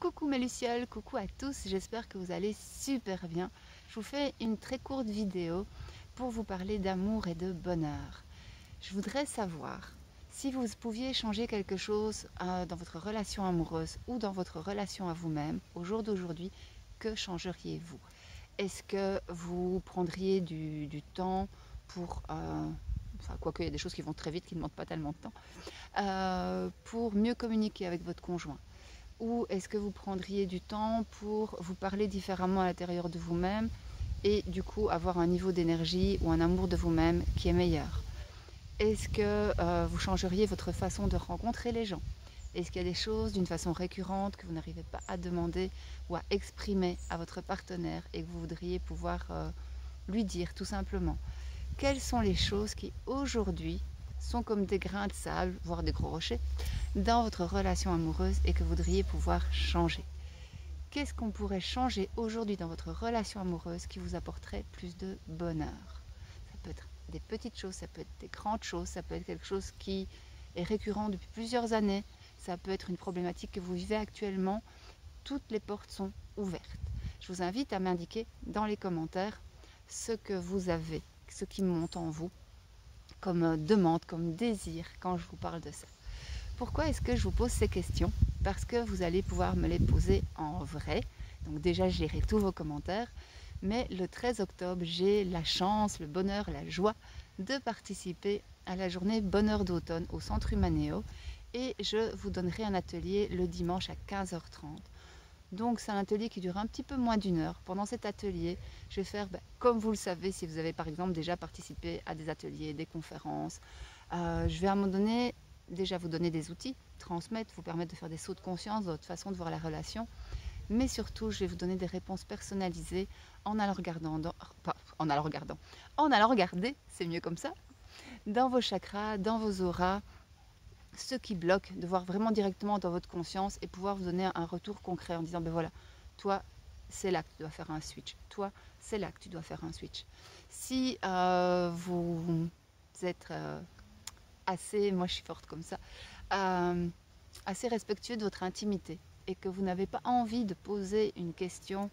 Coucou mes lucioles, coucou à tous, j'espère que vous allez super bien. Je vous fais une très courte vidéo pour vous parler d'amour et de bonheur. Je voudrais savoir si vous pouviez changer quelque chose dans votre relation amoureuse ou dans votre relation à vous-même au jour d'aujourd'hui, que changeriez-vous? Est-ce que vous prendriez du temps pour, enfin quoique il y a des choses qui vont très vite, qui ne demandent pas tellement de temps, pour mieux communiquer avec votre conjoint? Ou est-ce que vous prendriez du temps pour vous parler différemment à l'intérieur de vous-même et du coup avoir un niveau d'énergie ou un amour de vous-même qui est meilleur? Est-ce que vous changeriez votre façon de rencontrer les gens? Est-ce qu'il y a des choses d'une façon récurrente que vous n'arrivez pas à demander ou à exprimer à votre partenaire et que vous voudriez pouvoir lui dire tout simplement? Quelles sont les choses qui aujourd'hui sont comme des grains de sable, voire des gros rochers, dans votre relation amoureuse et que vous voudriez pouvoir changer? Qu'est-ce qu'on pourrait changer aujourd'hui dans votre relation amoureuse qui vous apporterait plus de bonheur? Ça peut être des petites choses, ça peut être des grandes choses, ça peut être quelque chose qui est récurrent depuis plusieurs années, ça peut être une problématique que vous vivez actuellement. Toutes les portes sont ouvertes. Je vous invite à m'indiquer dans les commentaires ce que vous avez, ce qui monte en vous comme demande, comme désir quand je vous parle de ça. Pourquoi est-ce que je vous pose ces questions? Parce que vous allez pouvoir me les poser en vrai. Donc déjà, je lirai tous vos commentaires. Mais le 13 octobre, j'ai la chance, le bonheur, la joie de participer à la journée Bonheur d'automne au Centre Humanéo. Et je vous donnerai un atelier le dimanche à 15h30. Donc c'est un atelier qui dure un petit peu moins d'une heure. Pendant cet atelier, je vais faire, comme vous le savez, si vous avez par exemple déjà participé à des ateliers, des conférences, je vais à un moment donné déjà vous donner des outils, transmettre, vous permettre de faire des sauts de conscience dans votre façon de voir la relation. Mais surtout, je vais vous donner des réponses personnalisées en allant regarder, c'est mieux comme ça, dans vos chakras, dans vos auras, ce qui bloque, de voir vraiment directement dans votre conscience et pouvoir vous donner un retour concret en disant, ben voilà, toi, c'est là que tu dois faire un switch. Toi, c'est là que tu dois faire un switch. Si vous êtes assez, moi je suis forte comme ça, assez respectueux de votre intimité et que vous n'avez pas envie de poser une question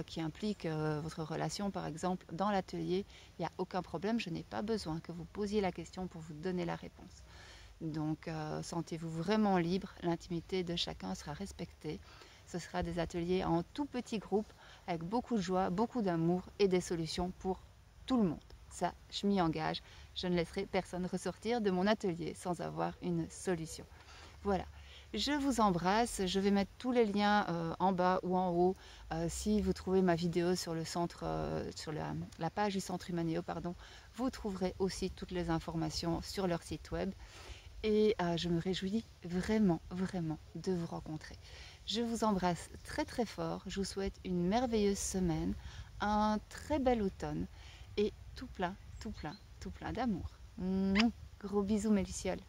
qui implique votre relation par exemple dans l'atelier, il n'y a aucun problème, je n'ai pas besoin que vous posiez la question pour vous donner la réponse. Donc sentez-vous vraiment libre, l'intimité de chacun sera respectée. Ce sera des ateliers en tout petit groupe avec beaucoup de joie, beaucoup d'amour et des solutions pour tout le monde. Ça, je m'y engage, je ne laisserai personne ressortir de mon atelier sans avoir une solution. Voilà, je vous embrasse, je vais mettre tous les liens en bas ou en haut. Si vous trouvez ma vidéo sur le centre, sur la page du Centre Humanéo, pardon, vous trouverez aussi toutes les informations sur leur site web. Et je me réjouis vraiment, vraiment de vous rencontrer. Je vous embrasse très très fort, je vous souhaite une merveilleuse semaine, un très bel automne et tout plein, tout plein, tout plein d'amour. Gros bisous mes lucioles.